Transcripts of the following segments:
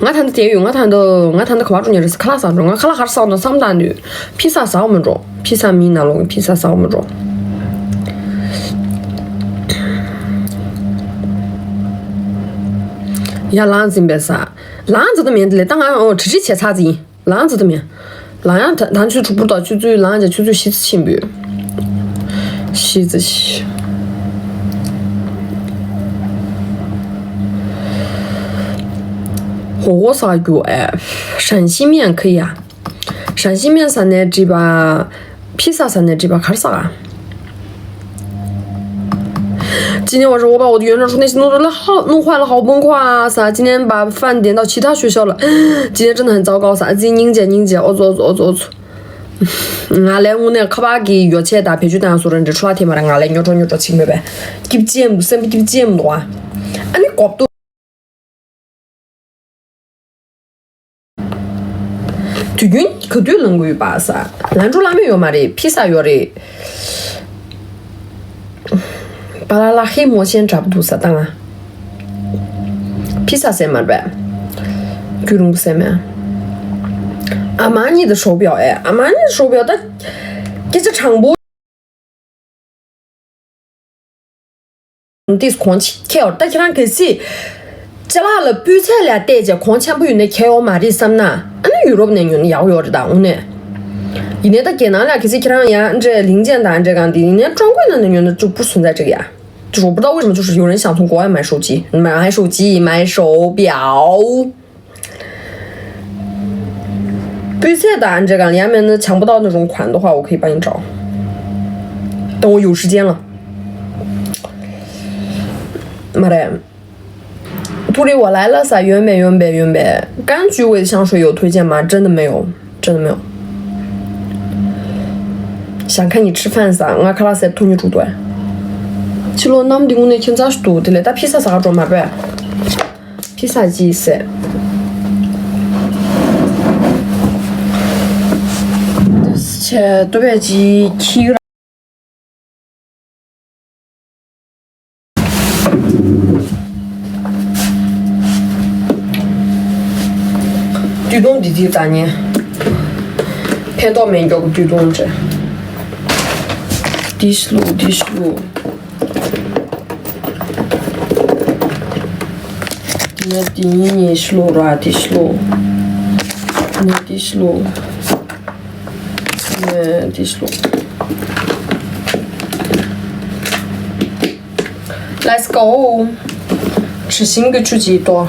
我谈的电影，我谈的课外专业的是考了啥种？我考了哈少的上单的，披萨烧我们做，披萨米那弄披萨烧我们做。呀，哪样子没啥？哪样子的面的，当然哦，吃起切叉子，哪样子的面？那样他去出不到去嘴，那样就去嘴西子起没？西子起。火啥药哎？陕西面可以啊，陕西面上的这把披萨上的这把看啥啊？今天晚上我把我的原创书那些弄坏了，好崩溃啊！啥？今天把饭点到其他学校了，今天真的很糟糕。啥？自己拧结，我做。俺嘞，我那考把给约起大培训单说人这出来天嘛，俺嘞约着请没呗？给不节目，什么给不节目的啊？啊，你搞不懂。就晕，可对能够有把啥？兰州拉面有嘛的，披萨有的。巴啦啦黑魔仙差不多啥当啊？披萨什么呗？巨龙不什么？阿玛尼的手表哎，阿玛尼的手表它给这长播，这是空气开但是看可惜，这哪了比赛了带着空气不用那开我买的什么呢？那有罗不能用要的当呢？一年的给哪了可是看呀，这零件单这个的，人家专柜的用的就不存在这个呀。就是我不知道为什么，就是有人想从国外买手机、买手表。比赛单这个里面的抢不到那种款的话，我可以帮你找。等我有时间了。妈的，图里我来了噻，原本。柑橘味的香水有推荐吗？真的没有。想看你吃饭噻，我看了噻，托你煮对。其实我们的我那天早上读的嘞，但披萨啥种嘛不？披萨鸡噻。切多别鸡提了。对东弟弟咋呢？拍到没有个对东这？第十路。那第一年10路了，第10路。那第10路。第10路。Let's go， 吃新的出几多？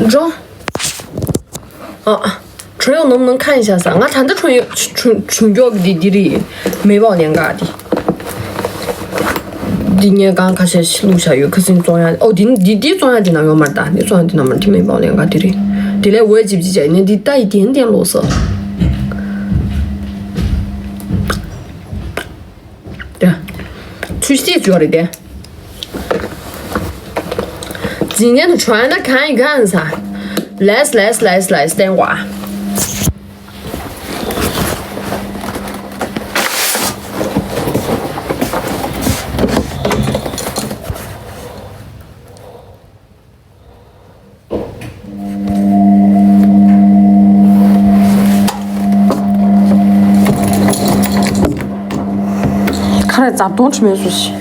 中。春游能不能看一下噻？我谈的春游的的没报年嘎的。第年刚开始录下有，可是你昨天你昨天的那个没得，你昨天的那没报年嘎的的。的嘞我也记不记得，你得带一点点绿色。对，去洗脚了的。今年的穿的看一看噻。来等会儿。看来咋多吃没熟悉。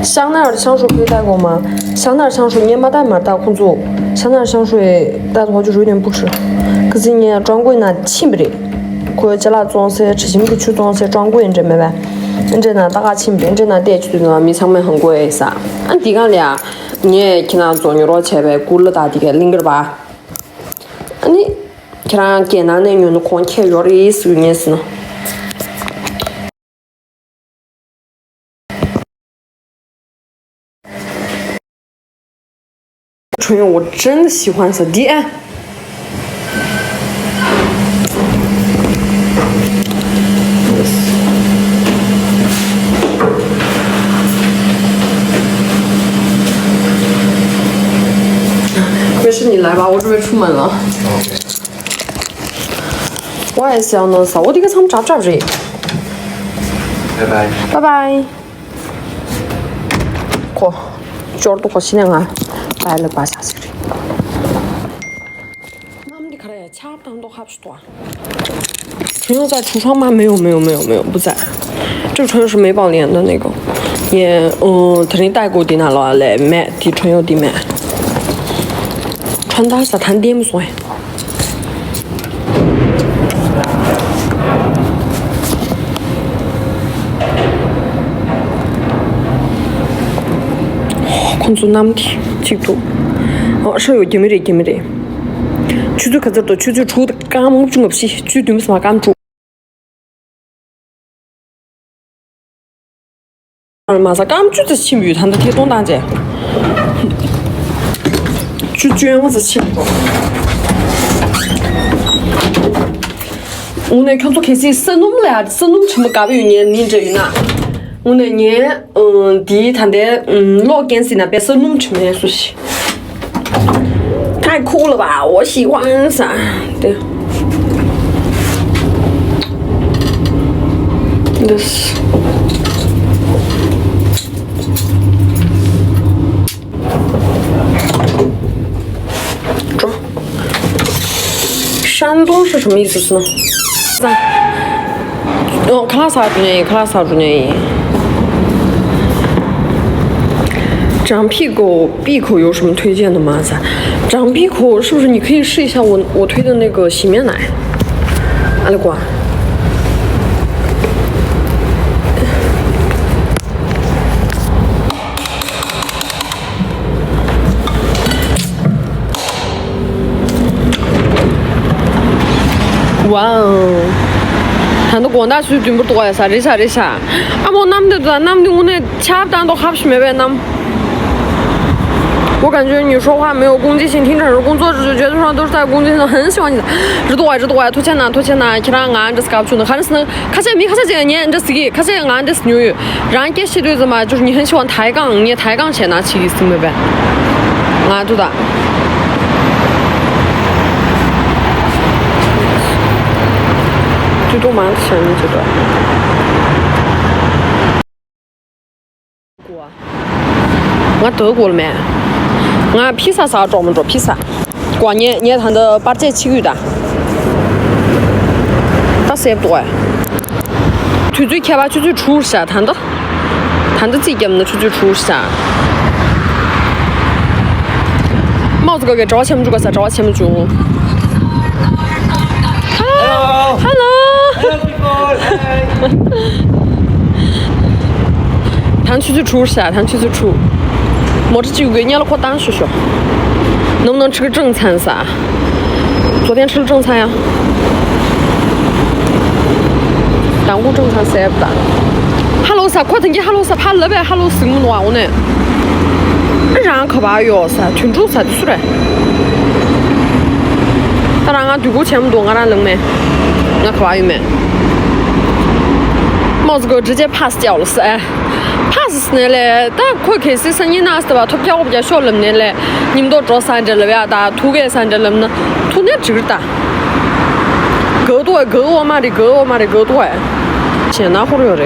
香奈儿的香水可以带过吗？香奈儿香水你也没带嘛？带空组。香奈儿香水带的话就是有点不吃。可是你专柜那请不得，可以叫那装饰吃新不去装饰专柜这没呗？你这那大家请不得，你这那点去的米仓门很贵噻。俺地干的，你去那做牛肉切呗，鼓了大地给领个吧。你去那给那那用的空气热的意思有点是呢。春游我真的喜欢是的。没事是你来吧，我准备出门了。我也想弄啥，我这个厂扎扎热。拜拜。拜拜。嚯，脚儿都好洗凉啊，白了把下去的。那们的看来恰当都还不是多。春友在橱窗吗？没有，不在。这个春友是美宝莲的那个，也他的带过的那了来买的春友的买。穿搭啥谈点不算。콘수 남티 지도 셔요 기미래 주주 가서도 주주 주 까먹 중 없이 주 되면서 막 감주 얼마사 감주도 침유 한다 대동단제 주주영어서 침고 오늘 경소 계시 선놈래 선놈 좀 가비 유년 민저이나 오늘 예第一谈的老干事那边是弄吃面熟悉，太苦了吧？我喜欢噻，对，这是。山东是什么意思呢？看了啥主任？长屁股闭口有什么推荐的吗？长屁口是不是你可以试一下我推的那个洗面奶？阿里瓜。哇哦！看到广大区对不多呀？啥？啊，我那么的我那恰当都还不是没白那么。我感觉你说话没有攻击性，听着是工作日就觉得说都是在攻击性，很喜欢你。这多呀，拖钱呐，其他俺这是搞不出的，还是能看起来没看起来这个年这是给，看起来俺这是牛，让给些对子嘛，就是你很喜欢抬杠，你抬杠钱拿起意思没呗？啊，对的。最多蛮钱的这个。我德国了没？我披萨啥专门做披萨，过年你谈的把这7个月的，打谁不多哎？推最开吧，推最初下谈的自己们的推最初下。帽子哥给找钱不住个啥？找钱不住。Hello。谈去最初下，谈去最初。没这9个月你了，可当学学，能不能吃个正餐噻？昨天吃了正餐呀，耽误正餐谁不打？Hello 噻，快点给 Hello 噻，怕那边 Hello 什么乱我呢？让可把哟噻，群主噻出来。当然俺对过钱不多，俺俩能没？俺可把有没？帽子哥直接 pass 掉了是哎。pass 呢嘞，但可以开始生意那是吧？图票我比较小人的嘞，你们都做3折了呀？打图给3折了呢？图那值的，够多我妈的够多哎，钱哪会有的？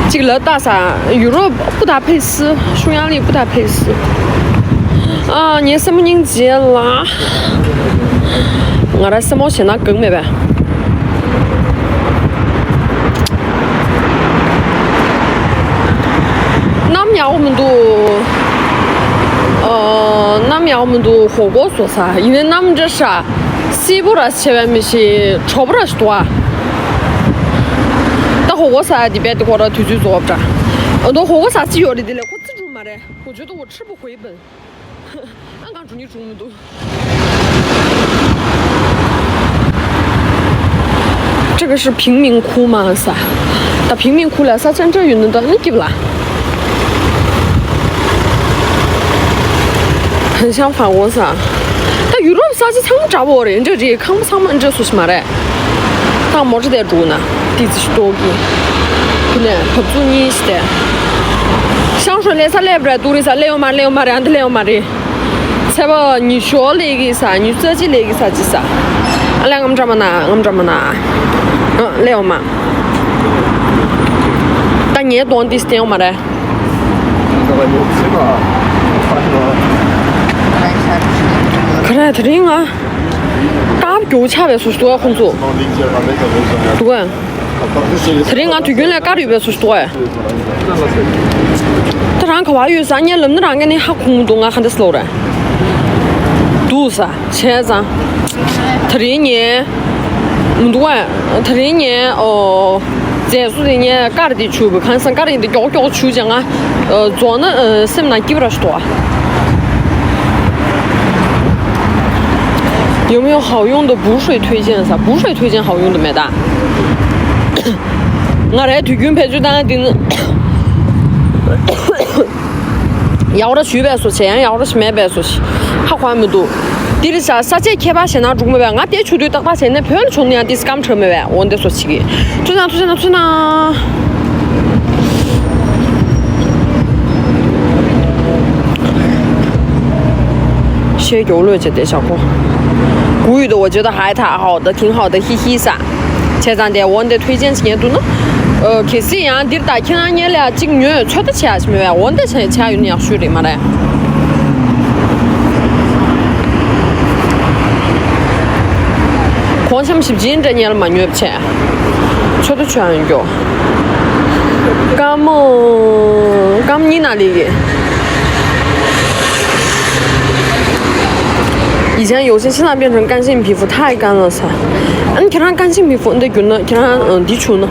这个老大噻，鱼肉布达佩斯，匈牙利布达佩斯。啊，你什么年纪啦？我来什么钱那更没呗？我们都火锅说噻，因为咱们这是西部的7万米是差不多是多啊。但火锅噻，这边的话，推荐做不着。那火锅啥子药的嘞？我自助嘛的，我觉得我吃不回本。俺刚祝你中午都。这个是贫民窟吗？噻，到贫民窟了，啥像这运动的，你给不啦？很想法我噻，但娱乐啥子厂炸我的，这康不厂嘛，这说什么嘞？当么子得住呢？地址是多给，不能不住你是的。享受说来啥来不来，读的啥来嘛，然后来嘛的，才不你说那个啥，你自己那个啥子啥，来我们这么拿，来嘛，但你多的是点嘛的。可是这啊，打脚前面说是多少红组？对，这啊，对原来打的别说是多哎。这让可话有啥？你能不能让你喊空洞啊？喊的是老的，都是车子，他这年，多哎，他这年哦。这说的呢，搞的全部看上，搞的叫出奖啊，做那什么那基本上是多。有没有好用的补水推荐噻？补水推荐好用的没得？我这推荐配最单的，要的去别说去，要的是没别说去，好还没多。第二啥？啥子开把线那中没完？我爹出去打把线，那漂亮穷人第是赶车没完，我得说起个。出哪？写脚了就得小伙，古语的我觉得还太好的，挺好的，嘿嘿噻。前两天我得推荐几多呢？开始一样，第二大看你俩几个月穿得起来是没完，我得去有你要学的嘛嘞。光想不是今这年了嘛，女不钱，说的全有。干么你那里？以前有些现在变成干性皮肤太干了噻。你看它干性皮肤，你得用了，看它地出呢，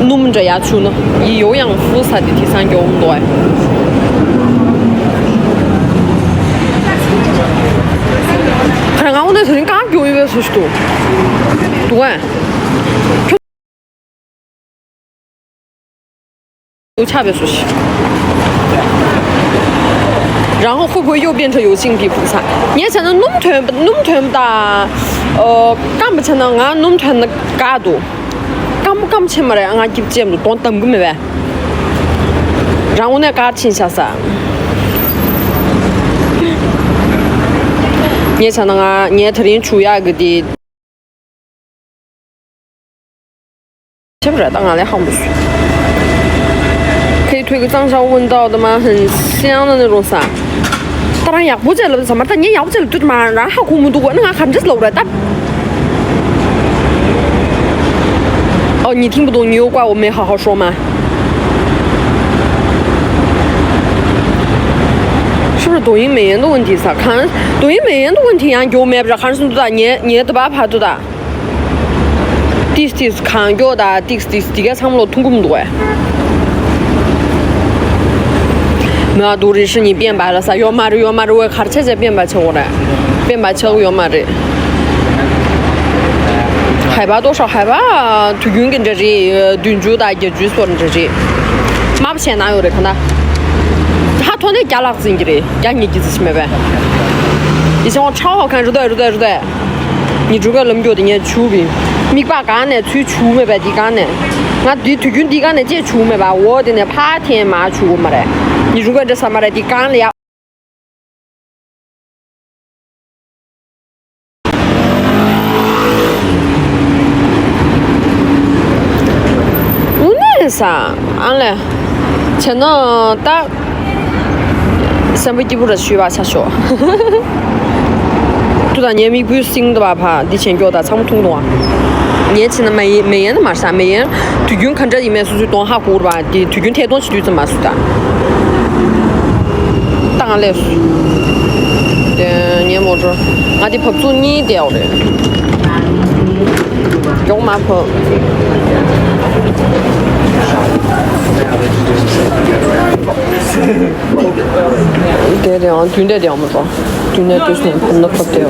弄着牙出呢，以有氧敷才的第三个我们多哎。看我那头先刚给我一个出去多，对，都差别出去，然后会不会又变成油性皮肤噻？你现在弄团不大，干不成了，俺弄团的干多，干不成嘛嘞，俺记不记得多等个没完，然后那干停下噻。你像那个，你特定出呀个的，晓不知道当俺的好不熟。可以推个掌上闻到的嘛，很香的那种噻。当然要不在了什么，但你要不在了对的嘛，然后红木多，那俺看这是漏了但。哦，你听不懂，你又怪我没好好说吗？是不是抖音美颜的问题噻？看抖音美颜的问题呀，脚没不是还是多大？你的把拍多大？第是看脚大，第个差不多通过多哎。没有多的是你变白了噻，要嘛的我看着这变白成我的，变白成要嘛的。海拔多少？海拔推运跟这里炖煮的也据说的这里，马不钱哪有的看到？他突然加辣子你的，加你几次没办？以前我超好看，是的。你这个能觉得你出病，你把干的吹出没办地干的，俺对推军地干的这出没办，我的那爬田嘛出没得，你如果这上面的地干的呀。啥？俺嘞，前头打三百几不是去吧下学，都在年米贵新的吧怕，以前觉得差不多多啊。年轻的美颜的嘛噻，美颜推军看这里面是多哈锅的吧？的推军贴东西就是嘛是的，当然来说，年末子，俺的婆做你掉的，给我妈婆。对的，俺炖的掉么子，炖的就是那可掉。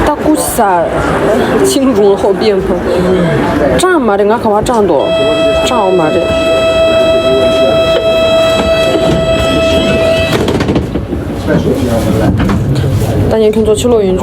打鼓啥？轻重后变化。长嘛的，俺看我长多，长嘛的。大家看做起录音。